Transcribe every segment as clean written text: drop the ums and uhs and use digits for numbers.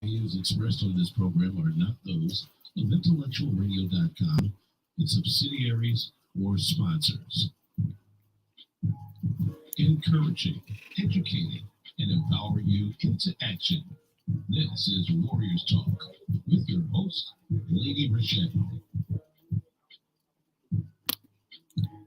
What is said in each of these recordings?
Views expressed on this program are not those of intellectualradio.com, its subsidiaries, or sponsors. Encouraging, educating, and empowering you into action. This is Warriors Talk with your host, Lady ReShell.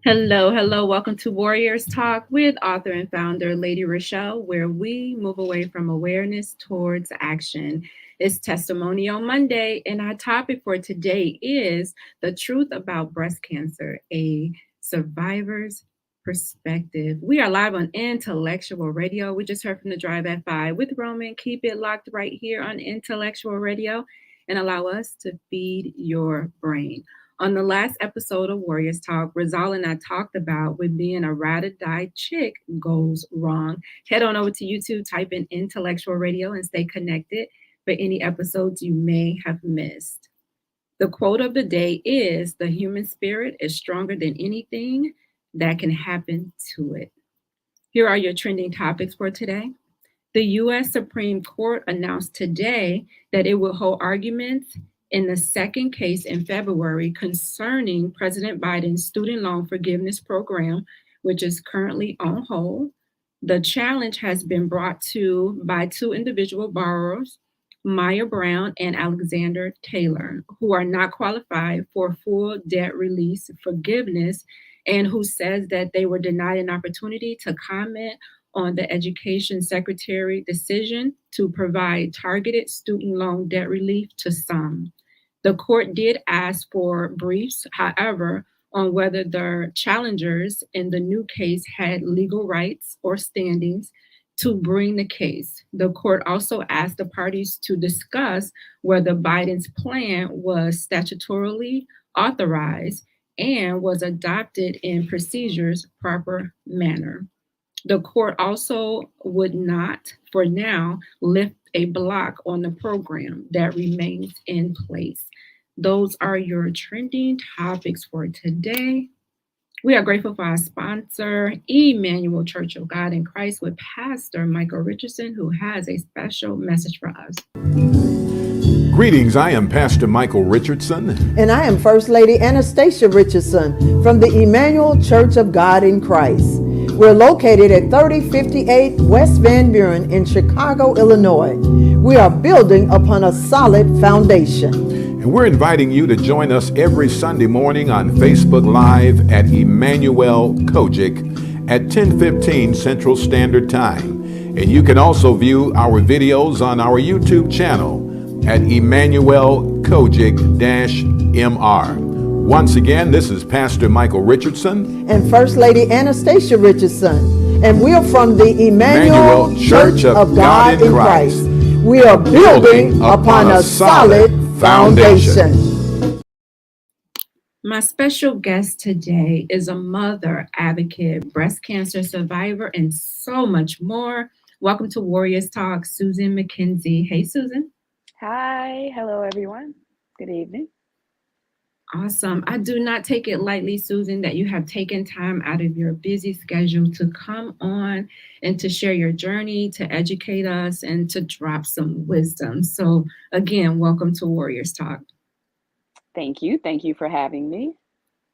Hello, hello. Welcome to Warriors Talk with author and founder Lady ReShell, where we move away from awareness towards action. It's Testimonial Monday, and our topic for today is the truth about breast cancer, a survivor's perspective. We are live on Intellectual Radio. We just heard from the Drive at 5 with Roman. Keep it locked right here on Intellectual Radio and allow us to feed your brain. On the last episode of Warriors Talk, Rizal and I talked about when being a ride or die chick goes wrong. Head on over to YouTube, type in Intellectual Radio, and stay connected for any episodes you may have missed. The quote of the day is, "The human spirit is stronger than anything that can happen to it." Here are your trending topics for today. The U.S. Supreme Court announced today that it will hold arguments in the second case in February concerning President Biden's student loan forgiveness program, which is currently on hold. The challenge has been brought to by two individual borrowers, Maya Brown and Alexander Taylor, who are not qualified for full debt release forgiveness and who says that they were denied an opportunity to comment on the Education Secretary decision to provide targeted student loan debt relief to some. The court did ask for briefs, however, on whether the challengers in the new case had legal rights or standings to bring the case. The court also asked the parties to discuss whether Biden's plan was statutorily authorized and was adopted in procedures proper manner. The court also would not, for now, lift a block on the program that remains in place. Those are your trending topics for today. We are grateful for our sponsor, Emmanuel Church of God in Christ, with Pastor Michael Richardson, who has a special message for us. Greetings, I am Pastor Michael Richardson. And I am First Lady Anastasia Richardson from the Emmanuel Church of God in Christ. We're located at 3058 West Van Buren in Chicago, Illinois. We are building upon a solid foundation. And we're inviting you to join us every Sunday morning on Facebook Live at Emmanuel Kojic at 10:15 Central Standard Time. And you can also view our videos on our YouTube channel at Emmanuel Kojic-MR. Once again, this is Pastor Michael Richardson and First Lady Anastasia Richardson, and we are from the Emmanuel Church of God in Christ. We are building upon a solid foundation. My special guest today is a mother, advocate, breast cancer survivor, and so much more. Welcome to Warriors Talk, Susan McKenzie. Hey, Susan. Hi. Hello, everyone. Good evening. Awesome. I do not take it lightly, Susan, that you have taken time out of your busy schedule to come on and to share your journey, to educate us, and to drop some wisdom. So again, welcome to Warriors Talk. Thank you. Thank you for having me.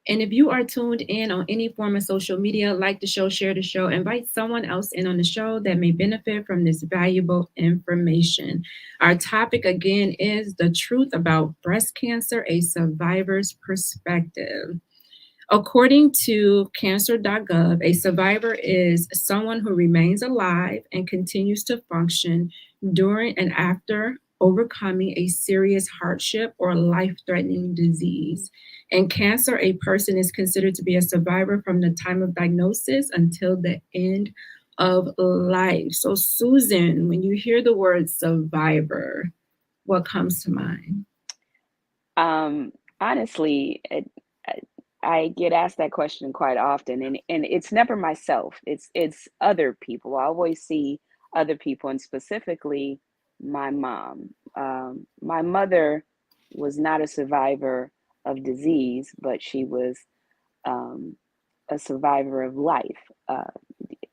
And if you are tuned in on any form of social media, like the show, share the show, invite someone else in on the show that may benefit from this valuable information. Our topic again is the truth about breast cancer, a survivor's perspective. According to cancer.gov, a survivor is someone who remains alive and continues to function during and after overcoming a serious hardship or life-threatening disease. In cancer, a person is considered to be a survivor from the time of diagnosis until the end of life. So, Susan, when you hear the word survivor, what comes to mind? Honestly, I get asked that question quite often, and it's never myself. It's other people. I always see other people, and specifically my mom. My mother was not a survivor of disease, but she was a survivor of life,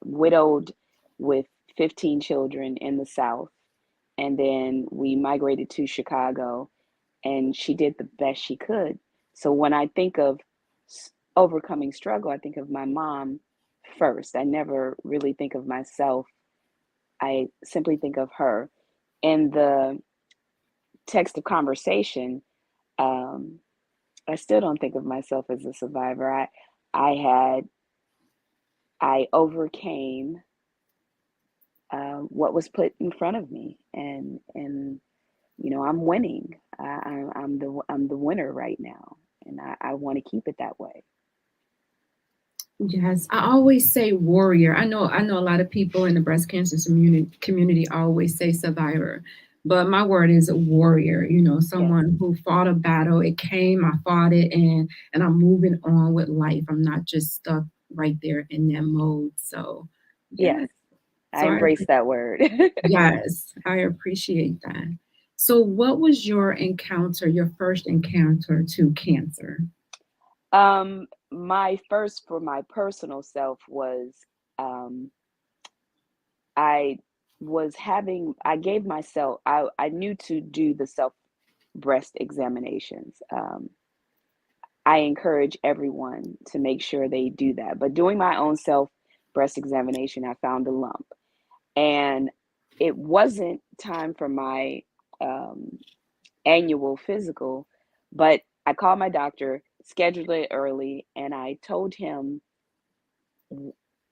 widowed with 15 children in the South. And then we migrated to Chicago, and she did the best she could. So when I think of overcoming struggle, I think of my mom first. I never really think of myself. I simply think of her. In the text of conversation, I still don't think of myself as a survivor. I overcame what was put in front of me, and I'm winning. I'm the winner right now, and I want to keep it that way. Yes, I always say warrior. I know a lot of people in the breast cancer community always say survivor, but my word is a warrior. Someone who fought a battle. It came, I fought it, and I'm moving on with life. I'm not just stuck right there in that mode. So yes, I embrace that word. Yes, I appreciate that. So what was your first encounter to cancer? My first, for my personal self, was I gave myself, I knew to do the self breast examinations. I encourage everyone to make sure they do that. But doing my own self breast examination, I found a lump. And it wasn't time for my annual physical, but I called my doctor, scheduled it early, and I told him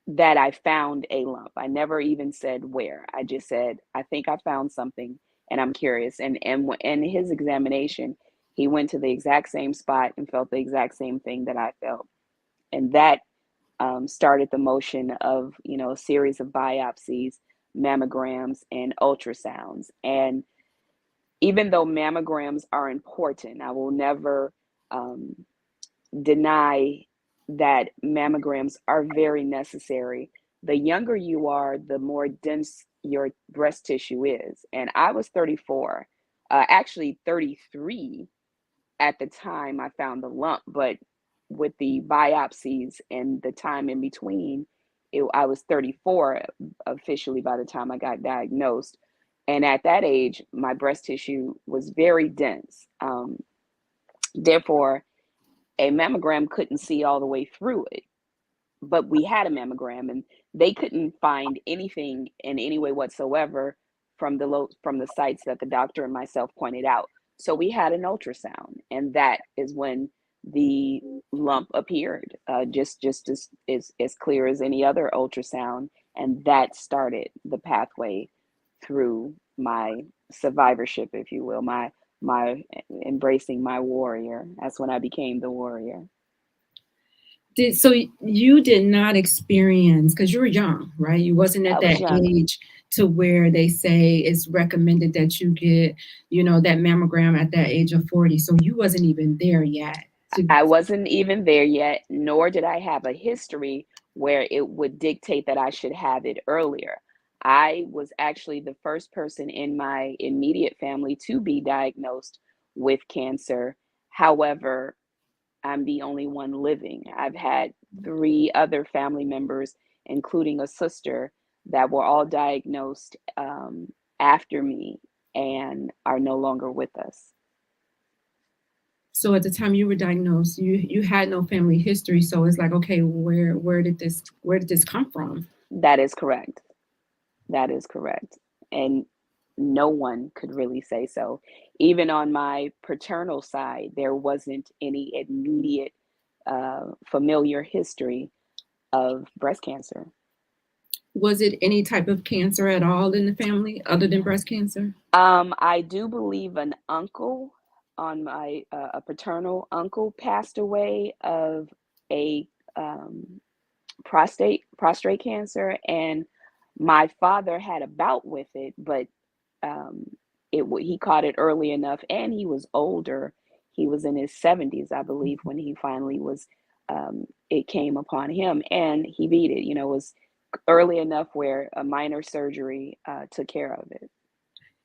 that I found a lump. I never even said where. I just said, I think I found something and I'm curious. And in his examination, he went to the exact same spot and felt the exact same thing that I felt. And that started the motion of, a series of biopsies, mammograms, and ultrasounds. And even though mammograms are important, I will never deny that mammograms are very necessary. The younger you are, the more dense your breast tissue is. And I was 34, actually 33 at the time I found the lump, but with the biopsies and the time in between, I was 34 officially by the time I got diagnosed. And at that age, my breast tissue was very dense. Therefore, a mammogram couldn't see all the way through it. But we had a mammogram, and they couldn't find anything in any way whatsoever from the sites that the doctor and myself pointed out. So we had an ultrasound, and that is when the lump appeared, just as clear as any other ultrasound, and that started the pathway through my survivorship, if you will, my embracing my warrior. That's when I became the warrior. So you did not experience, because you were young, right? You wasn't at that age to where they say it's recommended that you get, that mammogram at that age of 40. So you wasn't even there yet. I wasn't even there yet, nor did I have a history where it would dictate that I should have it earlier. I was actually the first person in my immediate family to be diagnosed with cancer. However, I'm the only one living. I've had 3 other family members, including a sister, that were all diagnosed after me and are no longer with us. So at the time you were diagnosed, you had no family history. So it's like, okay, where did this come from? That is correct. That is correct. And no one could really say so. Even on my paternal side, there wasn't any immediate familiar history of breast cancer. Was it any type of cancer at all in the family other than breast cancer? I do believe an uncle on my a paternal uncle passed away of a prostate cancer, and my father had a bout with it, but he caught it early enough, and he was older. He was in his 70s, I believe, when he finally was. It came upon him, and he beat it. It was early enough where a minor surgery took care of it.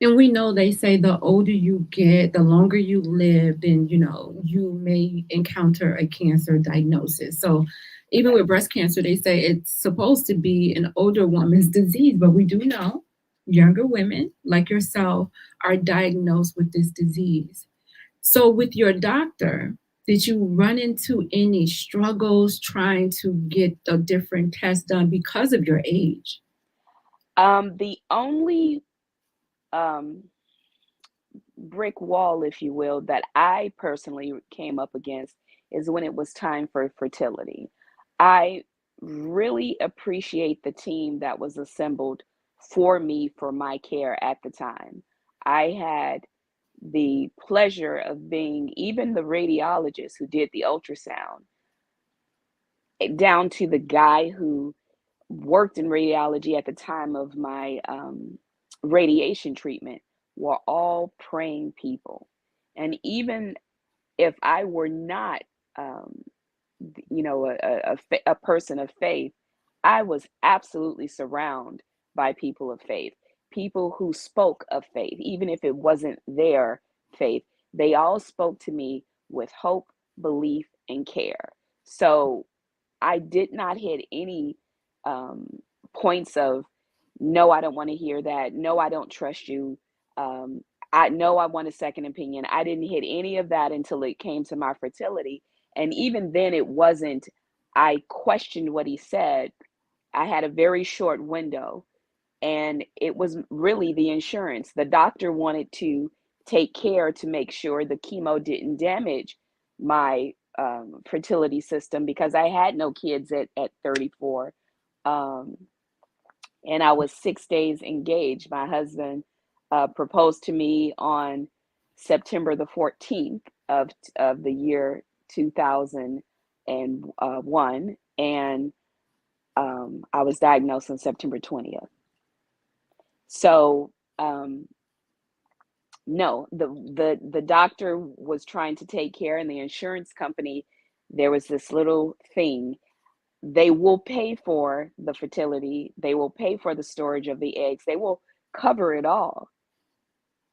And we know they say the older you get, the longer you live, then, you may encounter a cancer diagnosis. So even with breast cancer, they say it's supposed to be an older woman's disease, but we do know younger women like yourself are diagnosed with this disease. So, with your doctor, did you run into any struggles trying to get the different tests done because of your age? The only um, brick wall, if you will, that I personally came up against is when it was time for fertility. I really appreciate the team that was assembled for me for my care at the time. I had the pleasure of being even the radiologist who did the ultrasound, down to the guy who worked in radiology at the time of my radiation treatment, were all praying people. And even if I were not, um, a person of faith, I was absolutely surrounded by people of faith, people who spoke of faith, even if it wasn't their faith. They all spoke to me with hope, belief, and care. So I did not hit any um, points of, no, I don't want to hear that. No, I don't trust you. Um, I know I want a second opinion. I didn't hit any of that until it came to my fertility. And even then, it wasn't, I questioned what he said. I had a very short window, and it was really the insurance. The doctor wanted to take care to make sure the chemo didn't damage my fertility system, because I had no kids at 34. Um, and I was 6 days engaged. My husband proposed to me on September the 14th of the year 2001, and I was diagnosed on September 20th. So no, the doctor was trying to take care, and the insurance company, there was this little thing. They will pay for the fertility, they will pay for the storage of the eggs, they will cover it all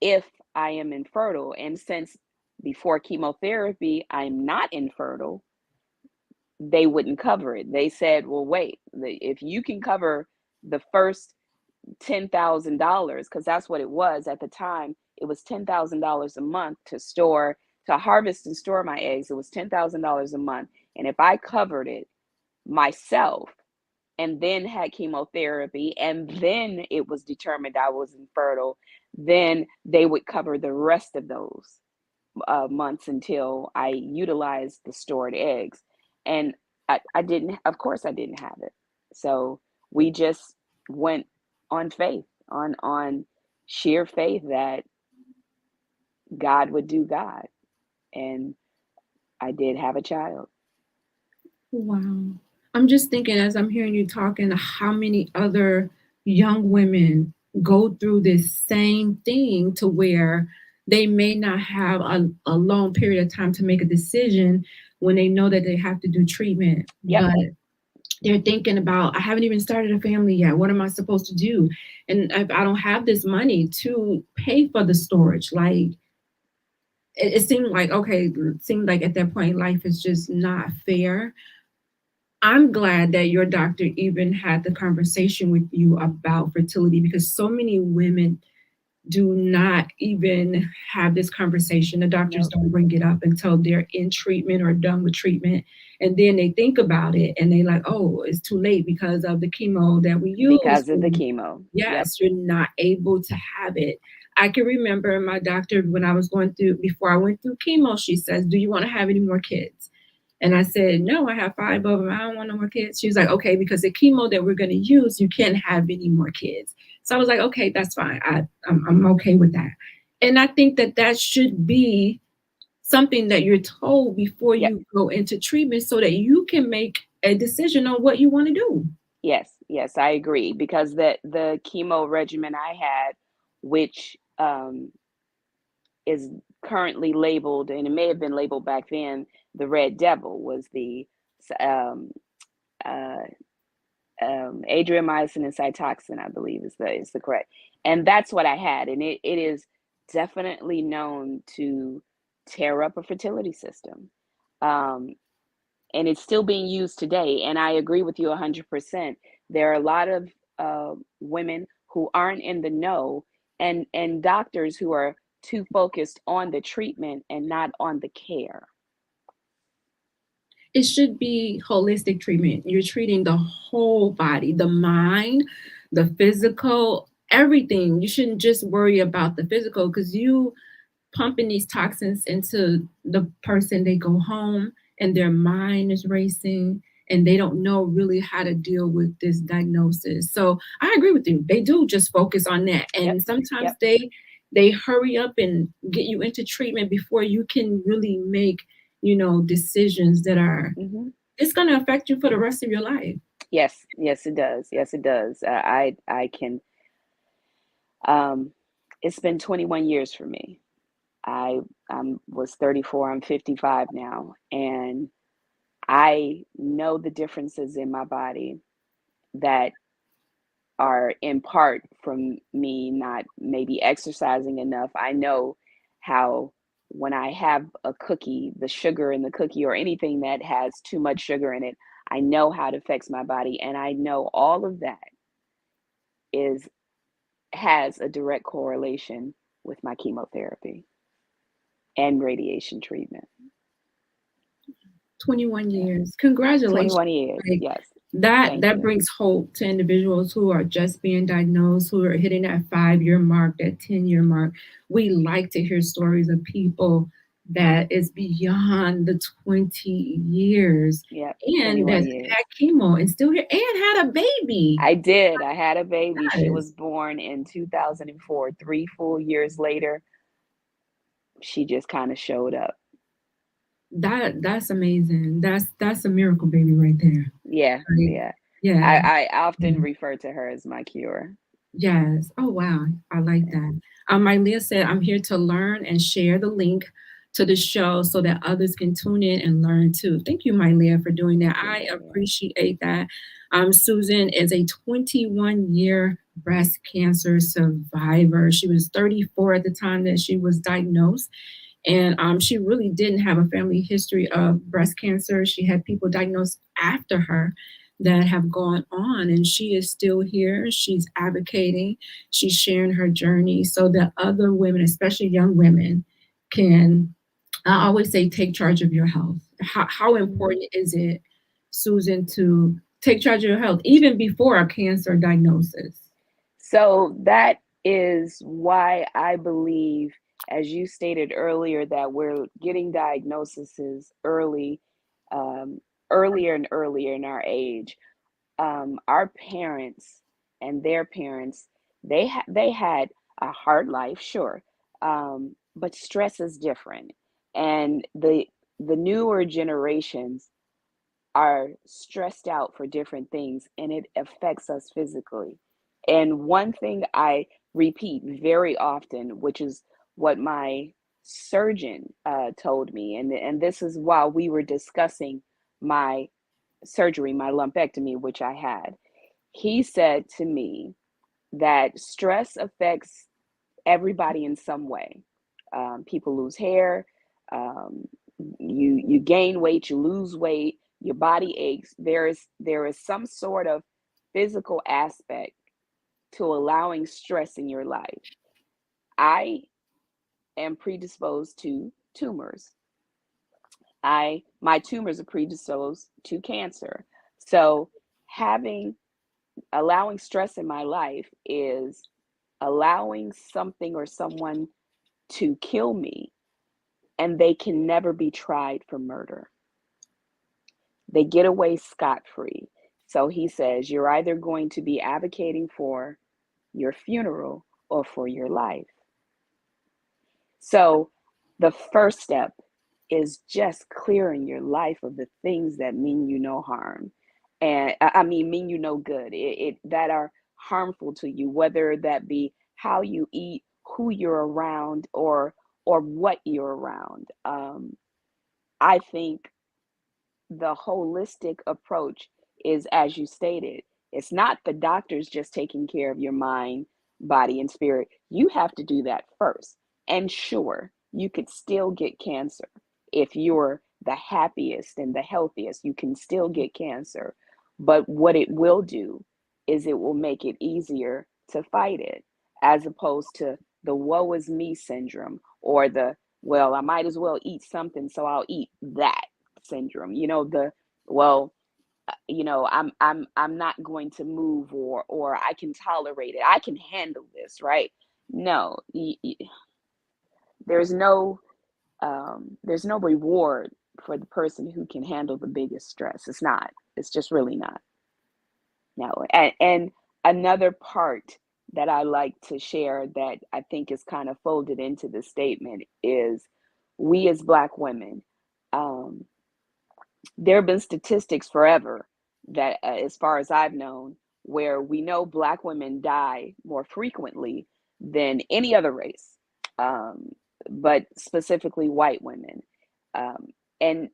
if I am infertile. And since before chemotherapy I'm not infertile, they wouldn't cover it. They said, well, wait, if you can cover the first $10,000, because that's what it was at the time. It was $10,000 a month to harvest and store my eggs. It was $10,000 a month. And if I covered it myself and then had chemotherapy, and then it was determined I was infertile, then they would cover the rest of those months until I utilized the stored eggs. And I didn't, of course, I didn't have it. So we just went on faith, on sheer faith that God would do God. And I did have a child. Wow. I'm just thinking as I'm hearing you talking, how many other young women go through this same thing to where they may not have a long period of time to make a decision when they know that they have to do treatment. Yep. But they're thinking about, I haven't even started a family yet. What am I supposed to do? And if I don't have this money to pay for the storage, like it seemed like, okay, it seemed like at that point, life is just not fair. I'm glad that your doctor even had the conversation with you about fertility, because so many women do not even have this conversation. The doctors don't bring it up until they're in treatment or done with treatment. And then they think about it and they like, oh, it's too late because of the chemo that we use. Because of the chemo. Yes, you're not able to have it. I can remember my doctor when I was before I went through chemo, she says, do you want to have any more kids? And I said, no, I have 5 of them. I don't want no more kids. She was like, okay, because the chemo that we're going to use, you can't have any more kids. So I was like, okay, that's fine. I'm okay with that. And I think that should be something that you're told before you go into treatment so that you can make a decision on what you want to do. Yes, I agree. Because the chemo regimen I had, which is currently labeled, and it may have been labeled back then, the Red Devil, was the adriamycin and Cytoxan, I believe is the correct. And that's what I had. And it is definitely known to tear up a fertility system. And it's still being used today. And I agree with you 100%. There are a lot of women who aren't in the know, and doctors who are too focused on the treatment and not on the care. It should be holistic treatment. You're treating the whole body, the mind, the physical, everything. You shouldn't just worry about the physical, because you pumping these toxins into the person, they go home and their mind is racing and they don't know really how to deal with this diagnosis. So I agree with you. They do just focus on that. And sometimes they hurry up and get you into treatment before you can really make, decisions that are, it's going to affect you for the rest of your life. Yes, it does. Yes, it does. I can, it's been 21 years for me. I was 34, I'm 55 now, and I know the differences in my body that are in part from me not maybe exercising enough. I know how when I have a cookie, the sugar in the cookie or anything that has too much sugar in it, I know how it affects my body, and I know all of that has a direct correlation with my chemotherapy and radiation treatment. 21 years. Congratulations. 21 years, yes. That brings hope to individuals who are just being diagnosed, who are hitting that 5-year mark, that 10-year mark. We like to hear stories of people that is beyond the 20 years. Yeah, and that had chemo and still here and had a baby. I did. I had a baby. She was born in 2004. 3 full years later, she just kind of showed up. That's amazing. That's a miracle baby right there. Yeah, right? Yeah. I often refer to her as my cure. Yes. Oh wow, I like that. Mylea said, "I'm here to learn and share the link to the show so that others can tune in and learn too." Thank you, Mylea, for doing that. I appreciate that. Susan is a 21-year breast cancer survivor. She was 34 at the time that she was diagnosed. And she really didn't have a family history of breast cancer. She had people diagnosed after her that have gone on, and she is still here. She's advocating, she's sharing her journey so that other women, especially young women, can, I always say, take charge of your health. How important is it, Susan, to take charge of your health even before a cancer diagnosis? So that is why I believe, as you stated earlier, that we're getting diagnoses earlier and earlier in our age. Our parents and their parents, they had a hard life, sure, but stress is different, and the newer generations are stressed out for different things, and it affects us physically. And one thing I repeat very often, which is what my surgeon told me, and this is while we were discussing my surgery, my lumpectomy, which I had. He said to me that stress affects everybody in some way. People lose hair, you gain weight, you lose weight, your body aches. There is some sort of physical aspect to allowing stress in your life. I am predisposed to tumors. My tumors are predisposed to cancer. So allowing stress in my life is allowing something or someone to kill me, and they can never be tried for murder. They get away scot-free. So he says, you're either going to be advocating for your funeral or for your life. So the first step is just clearing your life of the things that mean you no harm, and mean you no good, that are harmful to you, whether that be how you eat, who you're around, or what you're around. I think the holistic approach is, as you stated, it's not the doctors just taking care of your mind, body, and spirit. You have to do that first. And sure, you could still get cancer. If you're the happiest and the healthiest, you can still get cancer. But what it will do is it will make it easier to fight it, as opposed to the woe is me syndrome, or the, well, I might as well eat something, so I'll eat that syndrome. Well, I'm not going to move, or I can tolerate it. I can handle this, right? No, there's no reward for the person who can handle the biggest stress. It's not. It's just really not. No. And another part that I like to share that I think is kind of folded into the statement is, we as Black women, there have been statistics forever that, as far as I've known, where we know Black women die more frequently than any other race, but specifically white women. And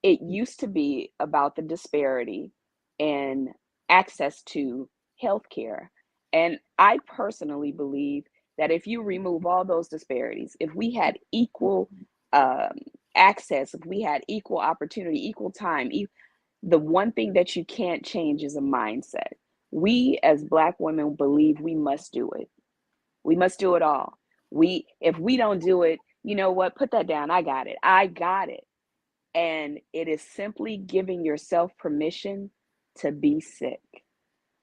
it used to be about the disparity in access to healthcare. And I personally believe that if you remove all those disparities, if we had equal access, if we had equal opportunity, equal time, the one thing that you can't change is a mindset. We as Black women believe we must do it. We must do it all. If we don't do it, you know what? Put that down. I got it. I got it. And it is simply giving yourself permission to be sick,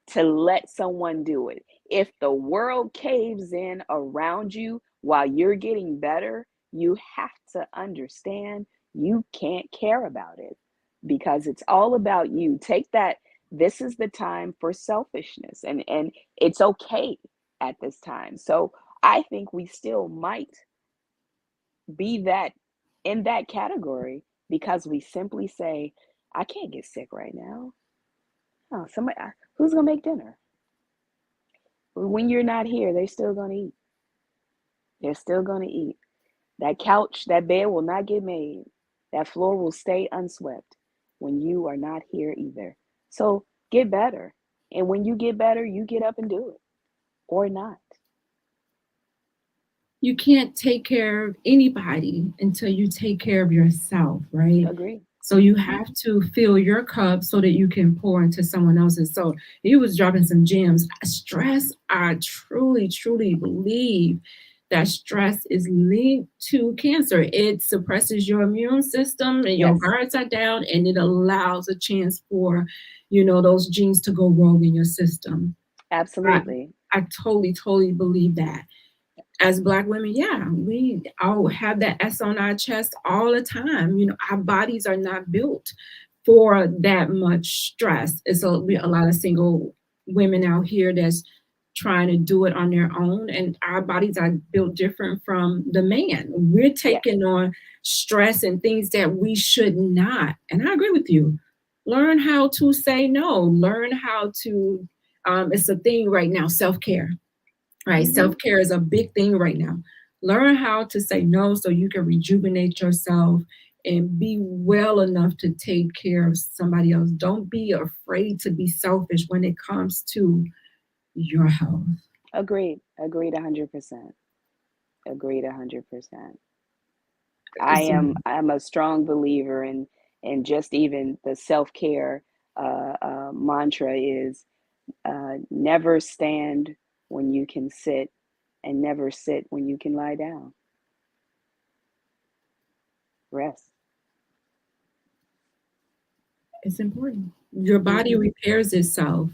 to let someone do it. If the world caves in around you while you're getting better, you have to understand you can't care about it, because it's all about you. Take that. This is the time for selfishness, and it's okay at this time. So I think we still might be that in that category, because we simply say, I can't get sick right now. Oh, somebody, who's gonna make dinner? When you're not here, they're still gonna eat. They're still gonna eat. That couch, that bed will not get made. That floor will stay unswept when you are not here either. So get better. And when you get better, you get up and do it, or not. You can't take care of anybody until you take care of yourself, right? Agree. So you have to fill your cup so that you can pour into someone else's. So he was dropping some gems. Stress, I truly, truly believe that stress is linked to cancer. It suppresses your immune system, and your guards are down, and it allows a chance for, those genes to go rogue in your system. Absolutely. I totally, totally believe that. As Black women, we all have that S on our chest all the time. Our bodies are not built for that much stress. It's a lot of single women out here that's trying to do it on their own, and our bodies are built different from the man. We're taking on stress and things that we should not. And I agree with you. Learn how to say no. Learn how to, it's a thing right now, self-care. Right. Mm-hmm. Self-care is a big thing right now. Learn how to say no so you can rejuvenate yourself and be well enough to take care of somebody else. Don't be afraid to be selfish when it comes to your health. Agreed 100%. Agreed 100%. I'm a strong believer in just even the self-care mantra is never stand when you can sit, and never sit when you can lie down. Rest. It's important. Your body repairs itself.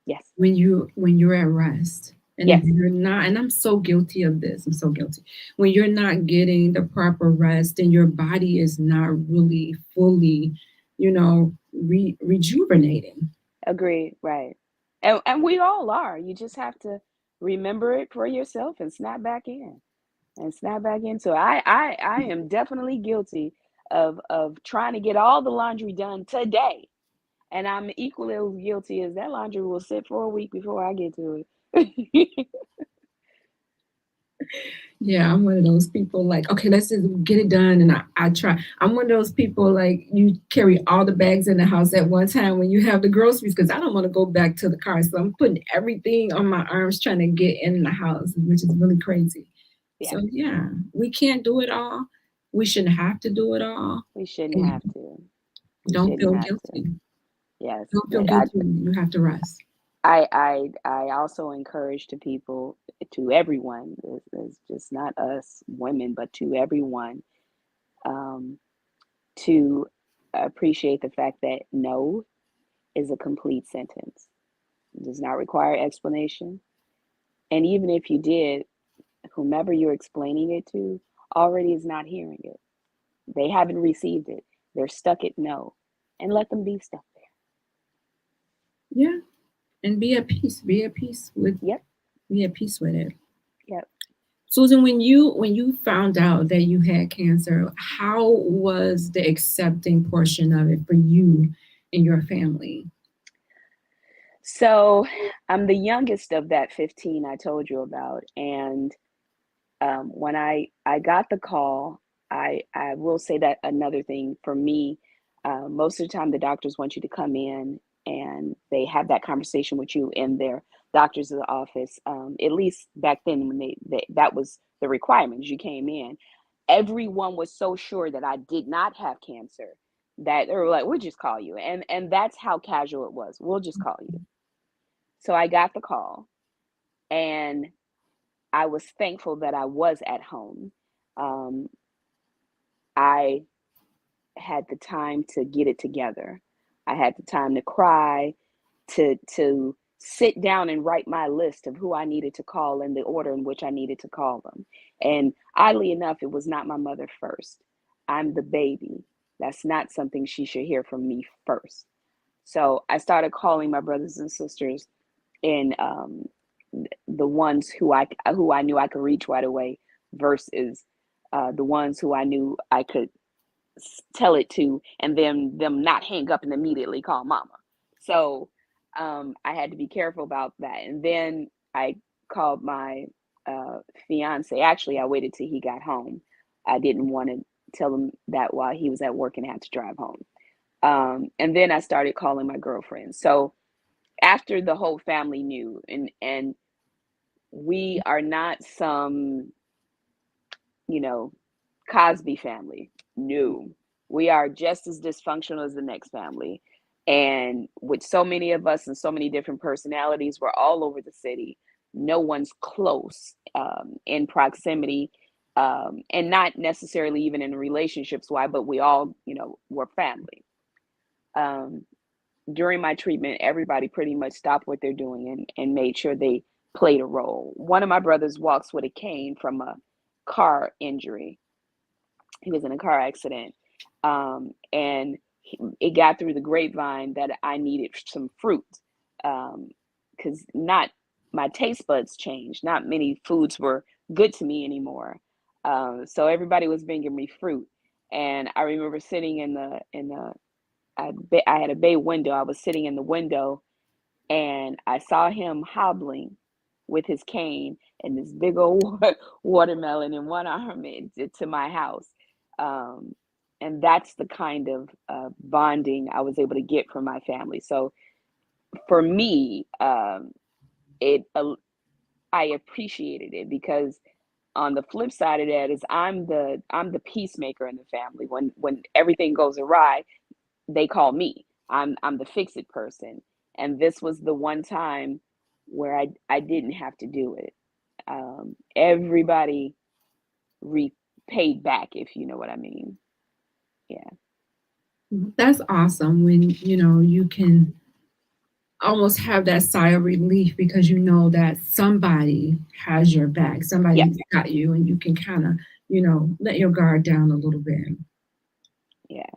Yes. When you're at rest. And if you're not, and I'm so guilty of this, I'm so guilty. When you're not getting the proper rest, and your body is not really fully, rejuvenating. Agreed, right. And we all are. You just have to remember it for yourself and snap back in. So I am definitely guilty of trying to get all the laundry done today. And I'm equally as guilty as that laundry will sit for a week before I get to it. Yeah, I'm one of those people like, okay, let's just get it done. And I try. I'm one of those people like, you carry all the bags in the house at one time when you have the groceries, because I don't want to go back to the car. So I'm putting everything on my arms trying to get in the house, which is really crazy. Yeah. So we can't do it all. We shouldn't have to do it all. We shouldn't have to. Don't feel guilty. Yes. Don't feel guilty. You have to rest. I also encourage to everyone, it's just not us women, but to everyone, to appreciate the fact that no is a complete sentence. It does not require explanation. And even if you did, whomever you're explaining it to already is not hearing it. They haven't received it. They're stuck at no. And let them be stuck there. Yeah. And be at peace. Be at peace with Yep. Be at peace with it. Yep. Susan, when you found out that you had cancer, how was the accepting portion of it for you and your family? So I'm the youngest of that 15 I told you about. And when I got the call, I will say that another thing for me, most of the time the doctors want you to come in and they have that conversation with you in their doctor's office. At least back then when that was the requirements, you came in. Everyone was so sure that I did not have cancer that they were like, we'll just call you. And that's how casual it was. We'll just call you. So I got the call and I was thankful that I was at home. I had the time to get it together. I had the time to cry, to sit down and write my list of who I needed to call in the order in which I needed to call them. And oddly enough, it was not my mother first. I'm the baby. That's not something she should hear from me first. So I started calling my brothers and sisters and the ones who I knew I could reach right away versus the ones who I knew I could tell it to and then them not hang up and immediately call mama. So I had to be careful about that. And then I called my fiance. Actually, I waited till he got home. I didn't want to tell him that while he was at work and had to drive home. And then I started calling my girlfriend. So after the whole family knew, and we are not some, Cosby family. No, we are just as dysfunctional as the next family. And with so many of us and so many different personalities, we're all over the city. No one's close in proximity, and not necessarily even in relationships. Why? But we all, we're family. During my treatment, everybody pretty much stopped what they're doing and made sure they played a role. One of my brothers walks with a cane from a car injury. He was in a car accident. And it got through the grapevine that I needed some fruit, because my taste buds changed. Not many foods were good to me anymore. So everybody was bringing me fruit. And I remember sitting I had a bay window. I was sitting in the window and I saw him hobbling with his cane and this big old watermelon in one arm to my house. And that's the kind of bonding I was able to get from my family. So for me, I appreciated it, because on the flip side of that is I'm the peacemaker in the family. When everything goes awry, they call me. I'm the fix-it person. And this was the one time where I didn't have to do it. Everybody repaid back, if you know what I mean. Yeah. That's awesome when, you can almost have that sigh of relief because you know that somebody has your back. Somebody's got you, and you can kind of, let your guard down a little bit. Yeah.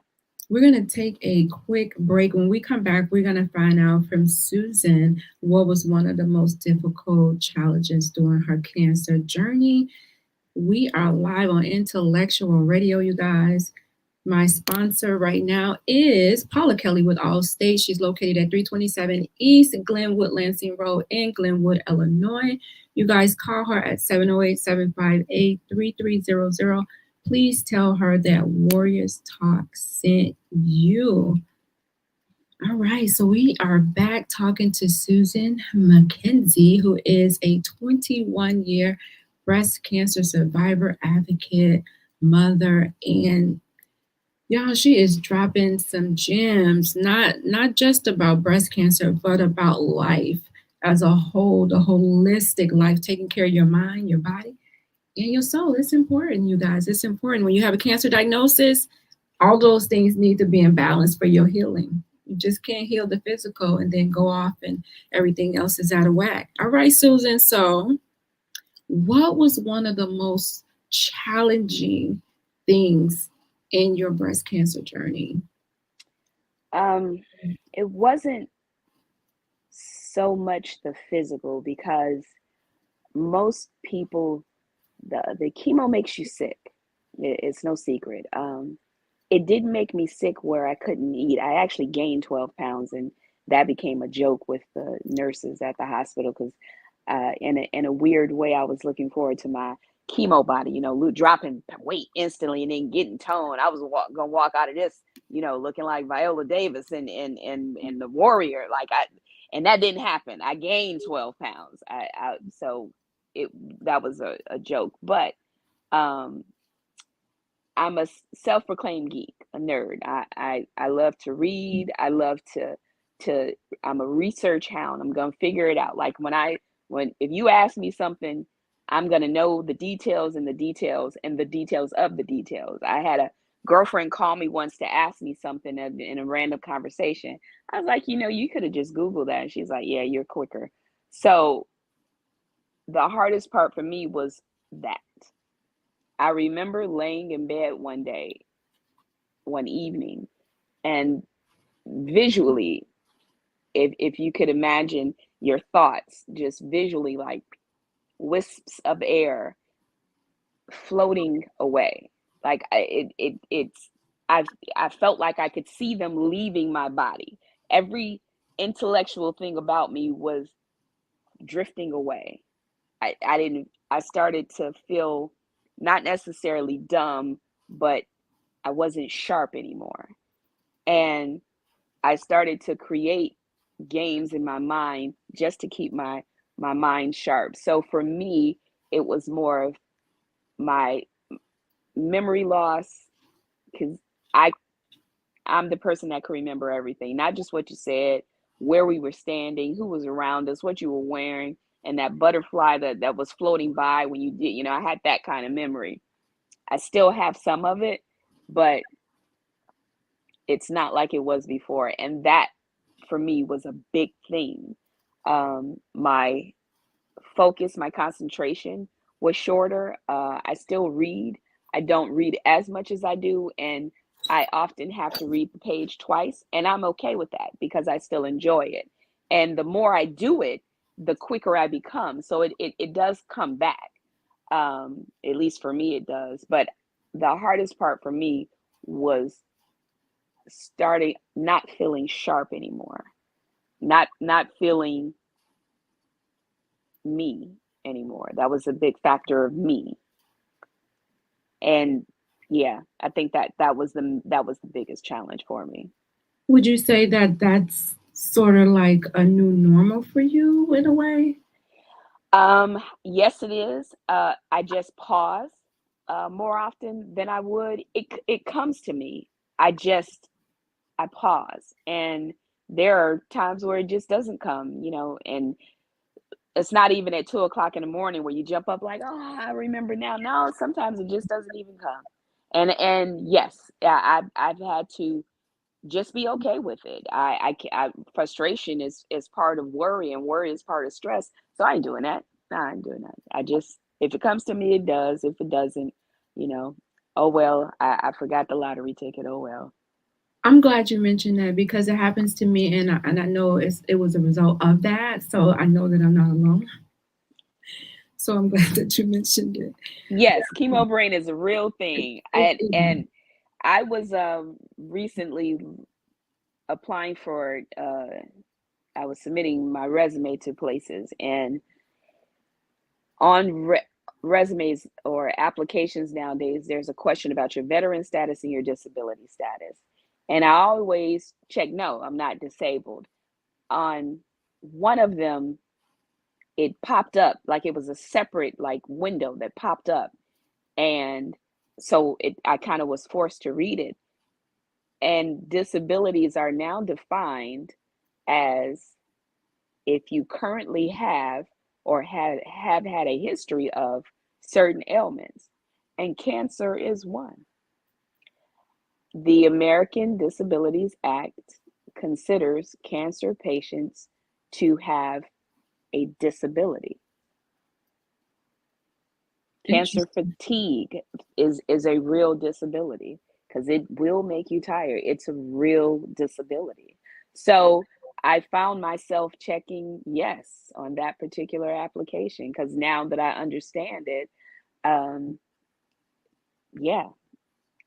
We're going to take a quick break. When we come back, we're going to find out from Susan what was one of the most difficult challenges during her cancer journey. We are live on Intellectual Radio, you guys. My sponsor right now is Paula Kelly with Allstate. She's located at 327 East Glenwood Lansing Road in Glenwood, Illinois. You guys call her at 708-758-3300. Please tell her that Warriors Talk sent you. All right, so we are back talking to Susan McKenzie, who is a 21-year breast cancer survivor, advocate, mother, and y'all, she is dropping some gems, not just about breast cancer, but about life. as a whole, the holistic life, taking care of your mind, your body, and your soul. It's important, you guys. It's important. When you have a cancer diagnosis, all those things need to be in balance for your healing. You just can't heal the physical and then go off and everything else is out of whack. All right, Susan. So, what was one of the most challenging things in your breast cancer journey? It wasn't so much the physical, because most people, the chemo makes you sick. It's no secret. It did make me sick where I couldn't eat. I actually gained 12 pounds, and that became a joke with the nurses at the hospital, because in a weird way, I was looking forward to my chemo body, you know, dropping weight instantly and then getting toned. I was gonna walk out of this, you know, looking like Viola Davis and the Warrior, and that didn't happen. I gained 12 pounds. So that was a joke, but I'm a self-proclaimed geek, a nerd. I love to read. I love to I'm a research hound. I'm gonna figure it out. Like if you ask me something, I'm gonna know the details and the details and the details of the details. I had a girlfriend call me once to ask me something in a random conversation. I was like, you could have just Googled that. And she's like, yeah, you're quicker. So the hardest part for me was that. I remember laying in bed one evening, and visually, if you could imagine your thoughts just visually like wisps of air floating away. Like I felt like I could see them leaving my body. Every intellectual thing about me was drifting away. I started to feel not necessarily dumb, but I wasn't sharp anymore. And I started to create games in my mind just to keep my mind sharp. So for me, it was more of my memory loss, because I'm the person that can remember everything, not just what you said, where we were standing, who was around us, what you were wearing, and that butterfly that was floating by when you did, I had that kind of memory. I still have some of it, but it's not like it was before. And that for me was a big thing. My focus, my concentration was shorter. I still read. I don't read as much as I do, and I often have to read the page twice, and I'm okay with that because I still enjoy it. And the more I do it, the quicker I become. So it does come back. At least for me, it does. But the hardest part for me was starting not feeling sharp anymore, not feeling me anymore. That was a big factor of me. And yeah, I think that was the biggest challenge for me. Would you say that that's sort of like a new normal for you in a way? Yes, it is. I just pause more often than I would. It comes to me. I pause, and there are times where it just doesn't come, and it's not even at 2:00 in the morning where you jump up like, oh, I remember now. No, sometimes it just doesn't even come. And yes, I've had to just be okay with it. Frustration is part of worry, and worry is part of stress. So I ain't doing that. No, I ain't doing that. I just, if it comes to me, it does. If it doesn't, oh well, I forgot the lottery ticket. Oh well. I'm glad you mentioned that because it happens to me, and I know it was a result of that. So I know that I'm not alone. So I'm glad that you mentioned it. Yes, chemo brain is a real thing. And I was recently applying for, I was submitting my resume to places, and on resumes or applications nowadays, there's a question about your veteran status and your disability status. And I always check, no, I'm not disabled. On one of them, it popped up like it was a separate window that popped up. And so I kind of was forced to read it. And disabilities are now defined as if you currently have or have had a history of certain ailments, and cancer is one. The American Disabilities Act considers cancer patients to have a disability. Cancer fatigue is a real disability because it will make you tired. It's a real disability. So I found myself checking yes on that particular application because now that I understand it, yeah.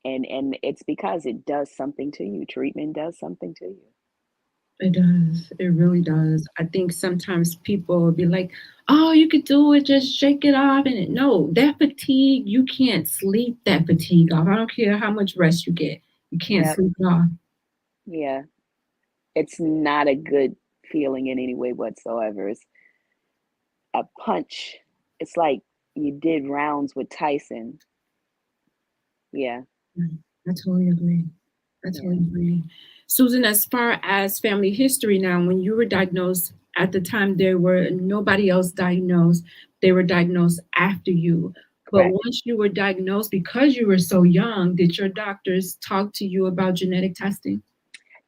And it's because it does something to you. Treatment does something to you. It does. It really does. I think sometimes people will be like, oh, you could do it, just shake it off. And no, that fatigue, you can't sleep that fatigue off. I don't care how much rest you get. You can't Yep. sleep it off. Yeah. It's not a good feeling in any way whatsoever. It's a punch. It's like you did rounds with Tyson. Yeah. I totally agree. I totally agree. Susan, as far as family history now, when you were diagnosed, at the time there were nobody else diagnosed. They were diagnosed after you. But Correct. once you were diagnosed, because you were so young, did your doctors talk to you about genetic testing?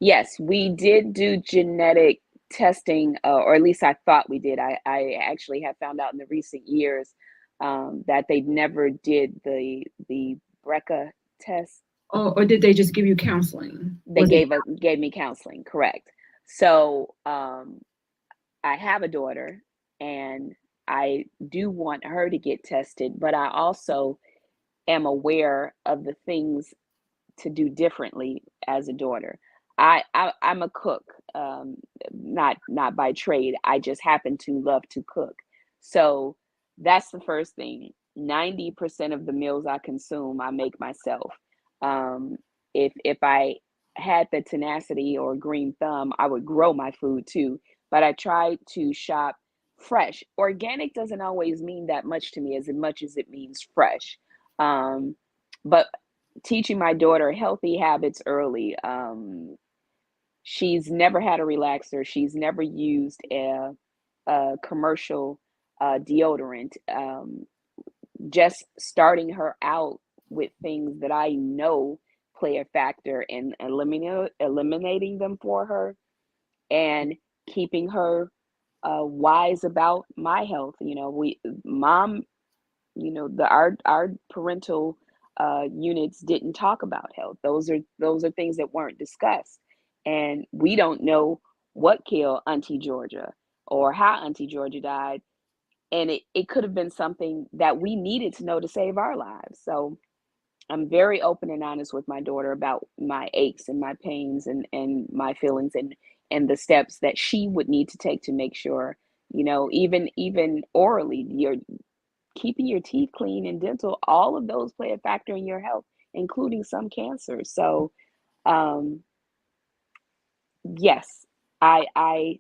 Yes, we did do genetic testing, or at least I thought we did. I actually have found out in the recent years that they never did the BRCA test. Or did they just give you counseling? They gave me counseling, correct. So I have a daughter, and I do want her to get tested, but I also am aware of the things to do differently as a daughter. I'm a cook, not by trade. I just happen to love to cook. So that's the first thing. 90% of the meals I consume, I make myself. If I had the tenacity or green thumb, I would grow my food too. But I try to shop fresh. Organic doesn't always mean that much to me, as much as it means fresh. But teaching my daughter healthy habits early. She's never had a relaxer. She's never used a commercial deodorant. Just starting her out with things that I know play a factor in eliminating them for her, and keeping her wise about my health. Our parental units didn't talk about health. Those are things that weren't discussed, and we don't know what killed Auntie Georgia or how Auntie Georgia died, and it could have been something that we needed to know to save our lives. So I'm very open and honest with my daughter about my aches and my pains and my feelings and the steps that she would need to take to make sure, even orally, you're keeping your teeth clean and dental. All of those play a factor in your health, including some cancers. So yes, I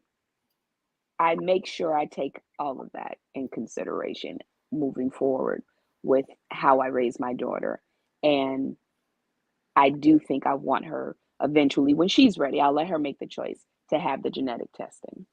make sure I take all of that in consideration moving forward with how I raise my daughter. And I do think I want her eventually, when she's ready, I'll let her make the choice to have the genetic testing.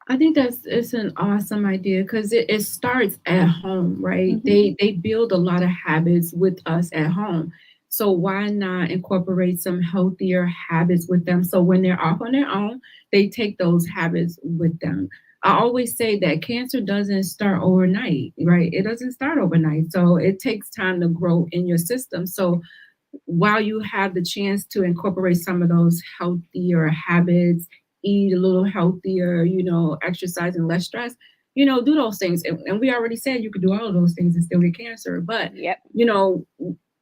I think it's an awesome idea because it starts at home, right? Mm-hmm. They build a lot of habits with us at home. So why not incorporate some healthier habits with them? So when they're off on their own, they take those habits with them. I always say that cancer doesn't start overnight, right? It doesn't start overnight. So it takes time to grow in your system. So while you have the chance to incorporate some of those healthier habits, eat a little healthier, exercise and less stress, do those things. And we already said you could do all of those things and still get cancer. But, Yep.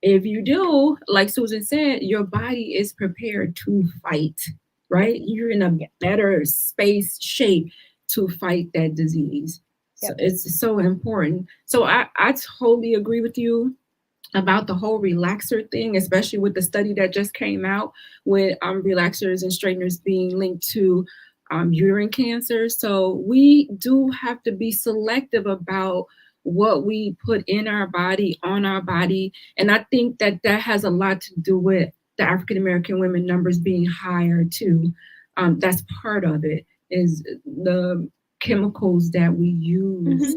If you do, like Susan said, your body is prepared to fight, right? You're in a better shape to fight that disease. Yep. So it's so important. So I totally agree with you about the whole relaxer thing, especially with the study that just came out with relaxers and straighteners being linked to uterine cancer. So we do have to be selective about what we put in our body, on our body. And I think that has a lot to do with the African American women numbers being higher too. That's part of it. is the chemicals that we use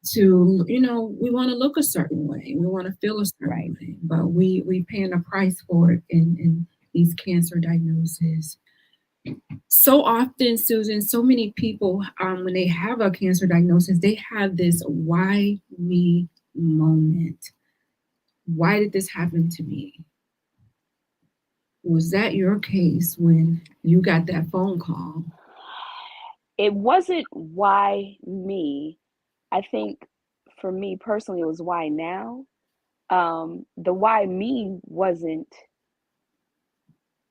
to, we want to look a certain way, we want to feel a certain way, but we paying a price for it in these cancer diagnoses. So often, Susan, so many people, when they have a cancer diagnosis, they have this why me moment. Why did this happen to me? Was that your case when you got that phone call? It wasn't why me. I think for me personally, it was why now. The why me wasn't,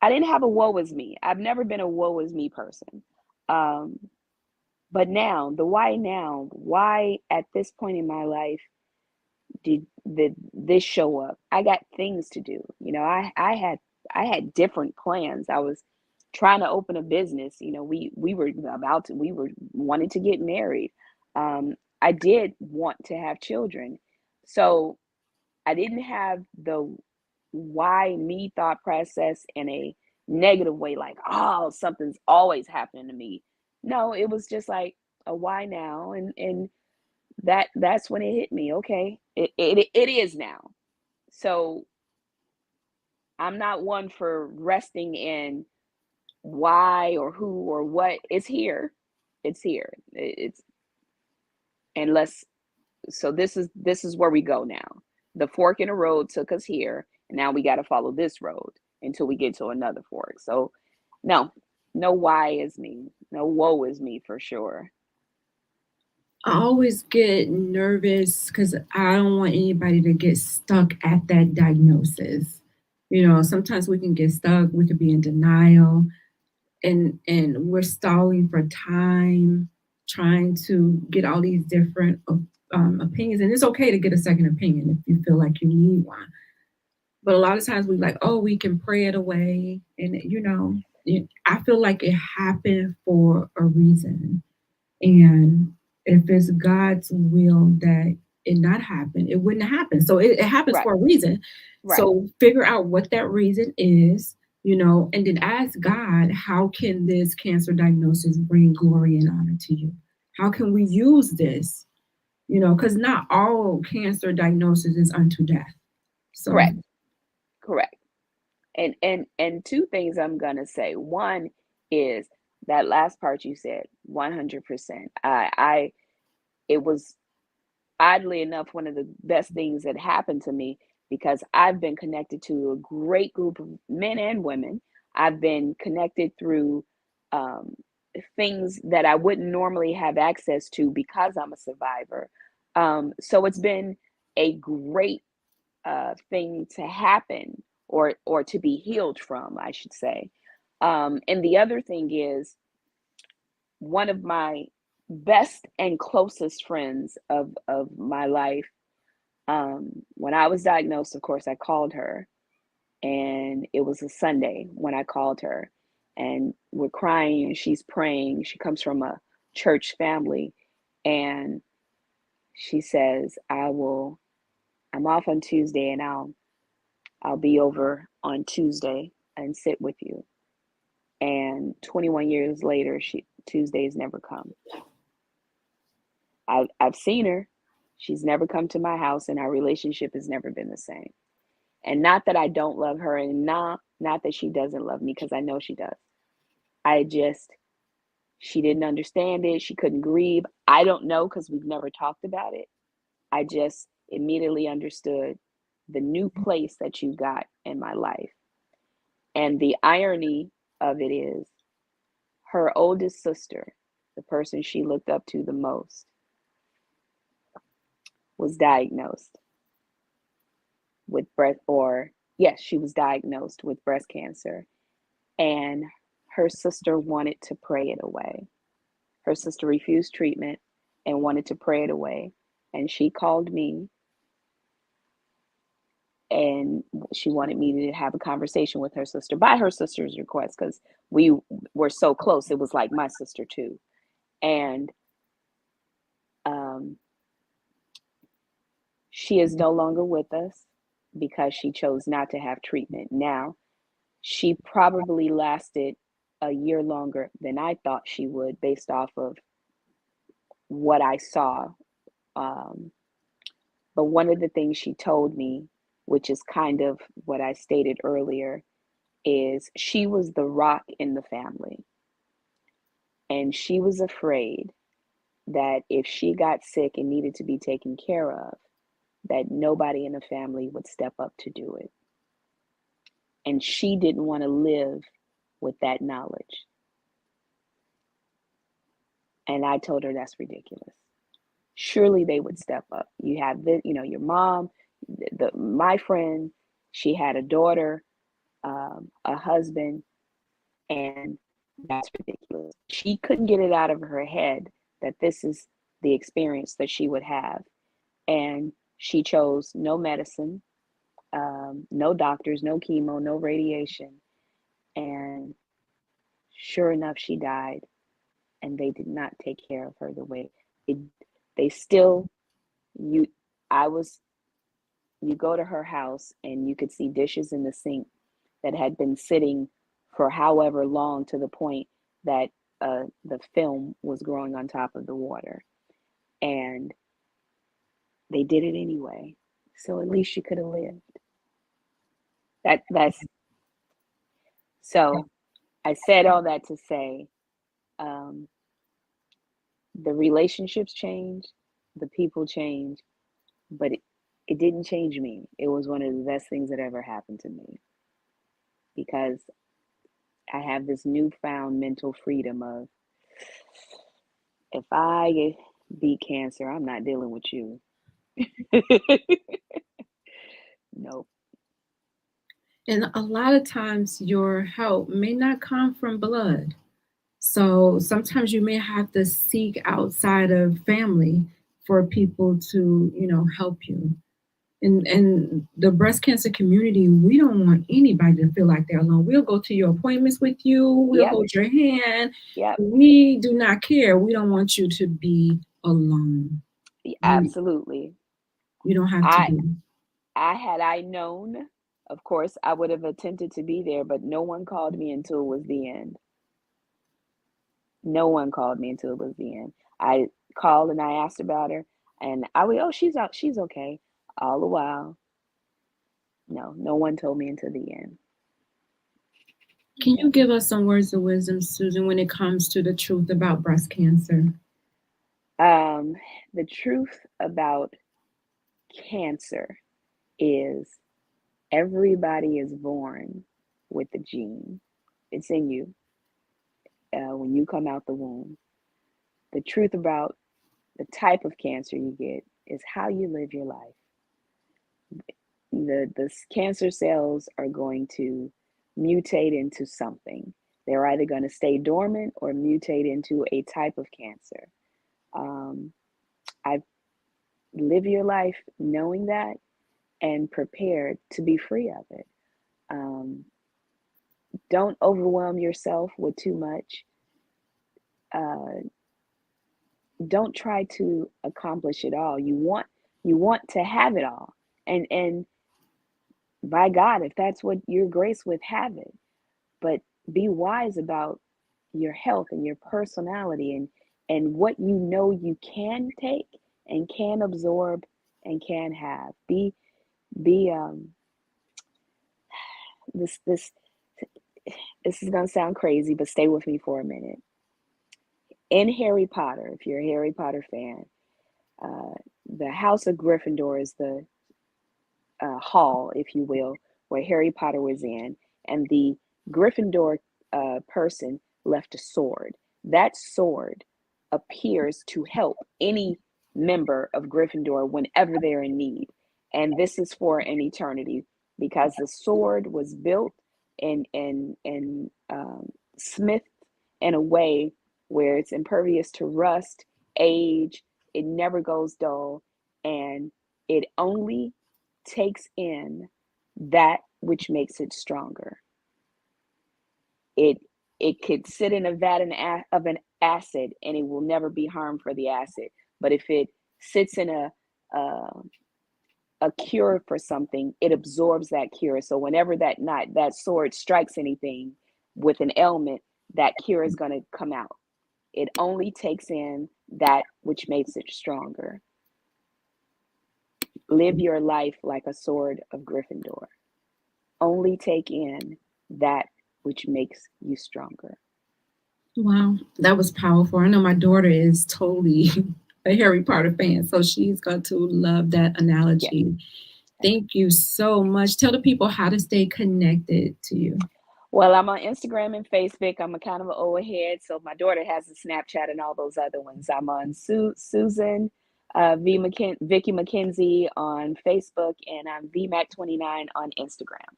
I didn't have a woe is me. I've never been a woe is me person. But now, the why now, why at this point in my life did this show up? I got things to do. I had different plans. I was trying to open a business. We were wanting to get married. I did want to have children. So I didn't have the why me thought process in a negative way, like, oh, something's always happening to me. No, it was just like a why now, and that's when it hit me. Okay, it is now. So I'm not one for resting in why or who or what. It's here. It's here. It's unless so this is where we go now. The fork in the road took us here, and now we got to follow this road until we get to another fork. So no why is me, no woe is me for sure. I always get nervous because I don't want anybody to get stuck at that diagnosis. Sometimes we can get stuck, we could be in denial, and we're stalling for time, trying to get all these different opinions. And it's okay to get a second opinion if you feel like you need one. But a lot of times we like, oh, we can pray it away. And, I feel like it happened for a reason. And if it's God's will that it not happen, it wouldn't happen. So it happens Right. for a reason. Right. So figure out what that reason is, and then ask God, how can this cancer diagnosis bring glory and honor to you? How can we use this? Because not all cancer diagnosis is unto death. So Correct. And two things I'm gonna say. One is that last part you said, 100%. It was oddly enough one of the best things that happened to me, because I've been connected to a great group of men and women. I've been connected through things that I wouldn't normally have access to because I'm a survivor. So it's been a great thing to happen, or to be healed from, I should say. And the other thing is, one of my best and closest friends of my life, when I was diagnosed, of course, I called her, and it was a Sunday when I called her, and we're crying and she's praying. She comes from a church family, and she says, I'm off on Tuesday, and I'll be over on Tuesday and sit with you. And 21 years later, Tuesday's never come. I've seen her. She's never come to my house, and our relationship has never been the same. And not that I don't love her, and not that she doesn't love me, because I know she does. She didn't understand it. She couldn't grieve. I don't know, because we've never talked about it. I just immediately understood the new place that you got in my life. And the irony of it is, her oldest sister, the person she looked up to the most, was diagnosed with she was diagnosed with breast cancer. And her sister wanted to pray it away. Her sister refused treatment and wanted to pray it away. And she called me, and she wanted me to have a conversation with her sister, by her sister's request, because we were so close. It was like my sister too. And she is no longer with us because she chose not to have treatment. Now, she probably lasted a year longer than I thought she would based off of what I saw. But one of the things she told me, which is kind of what I stated earlier, is she was the rock in the family. And she was afraid that if she got sick and needed to be taken care of, that nobody in the family would step up to do it. And she didn't want to live with that knowledge. And I told her that's ridiculous. Surely they would step up. You have the, you know, your mom, my friend, she had a daughter, a husband, and that's ridiculous. She couldn't get it out of her head that this is the experience that she would have. And she chose no medicine, no doctors, no chemo, no radiation. And sure enough, she died. And they did not take care of her the way they still, you go to her house and you could see dishes in the sink that had been sitting for however long, to the point that the film was growing on top of the water. And they did it anyway. So at least she could have lived. That's so I said all that to say, the relationships change, the people change, but it didn't change me. It was one of the best things that ever happened to me, because I have this newfound mental freedom of, if I beat cancer, I'm not dealing with you. Nope. And a lot of times your help may not come from blood. So sometimes you may have to seek outside of family for people to, help you. And the breast cancer community, we don't want anybody to feel like they're alone. We'll go to your appointments with you. We'll hold your hand. Yep. We do not care. We don't want you to be alone. Absolutely. You don't have to be. Had I known, of course, I would have attempted to be there, but no one called me until it was the end. No one called me until it was the end. I called and I asked about her, and I would, oh, she's out, she's okay. All the while, no one told me until the end. Can you give us some words of wisdom, Susan, when it comes to the truth about breast cancer? The truth about cancer is everybody is born with the gene. It's in you when you come out the womb. The truth about the type of cancer you get is how you live your life. The cancer cells are going to mutate into something. They're either going to stay dormant or mutate into a type of cancer. I've lived your life knowing that and prepared to be free of it. Don't overwhelm yourself with too much. Don't try to accomplish it all. You want to have it all. And by God, if that's what you're graced with, have it. But be wise about your health and your personality and what you can take and can absorb and can have. This is gonna sound crazy, but stay with me for a minute. In Harry Potter, if you're a Harry Potter fan, the House of Gryffindor is the hall, if you will, where Harry Potter was in, and the Gryffindor person left a sword. That sword appears to help any member of Gryffindor whenever they're in need, and this is for an eternity, because the sword was built and smithed in a way where it's impervious to rust, age, it never goes dull, and it only takes in that which makes it stronger. It could sit in a vat of an acid and it will never be harmed for the acid. But if it sits in a cure for something, it absorbs that cure. So whenever that sword strikes anything with an ailment, that cure is going to come out. It only takes in that which makes it stronger. Live your life like a sword of Gryffindor. Only take in that which makes you stronger. Wow, that was powerful. I know my daughter is totally a Harry Potter fan, so she's going to love that analogy. Yes. Thank you so much. Tell the people how to stay connected to you. Well, I'm on Instagram and Facebook. I'm a kind of an old head, so my daughter has a Snapchat and all those other ones. I'm on Susan Vickie McKenzie on Facebook, and I'm VMAC29 on Instagram.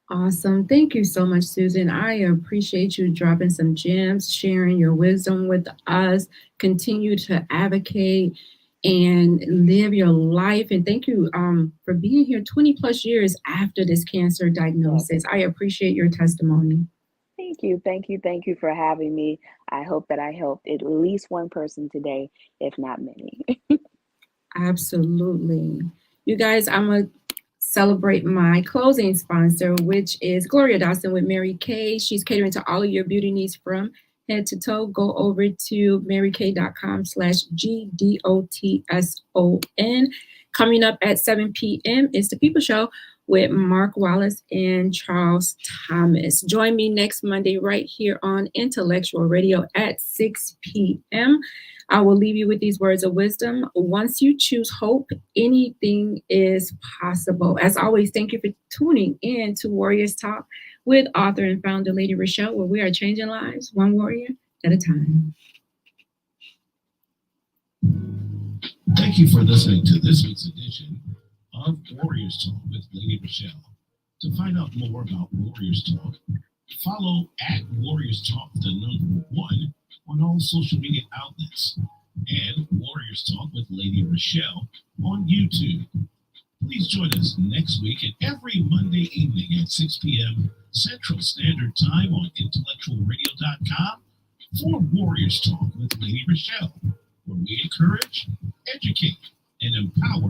Awesome. Thank you so much, Susan. I appreciate you dropping some gems, sharing your wisdom with us. Continue to advocate and live your life. And thank you for being here 20 plus years after this cancer diagnosis. I appreciate your testimony. Thank you. Thank you. Thank you for having me. I hope that I helped at least one person today, if not many. Absolutely. You guys, I'm going to celebrate my closing sponsor, which is Gloria Dawson with Mary Kay. She's catering to all of your beauty needs from head to toe. Go over to marykay.com/GDOTSON. Coming up at 7 p.m. is The People Show with Mark Wallace and Charles Thomas. Join me next Monday right here on Intellectual Radio at 6 p.m. I will leave you with these words of wisdom. Once you choose hope, anything is possible. As always, thank you for tuning in to Warriors Talk with author and founder Lady ReShell, where we are changing lives one warrior at a time. Thank you for listening to this week's edition of Warriors Talk with Lady ReShell. To find out more about Warriors Talk, follow at Warriors Talk, the number 1, on all social media outlets, and Warriors Talk with Lady ReShell on YouTube. Please join us next week and every Monday evening at 6 p.m. Central Standard Time on intellectualradio.com for Warriors Talk with Lady ReShell, where we encourage, educate, and empower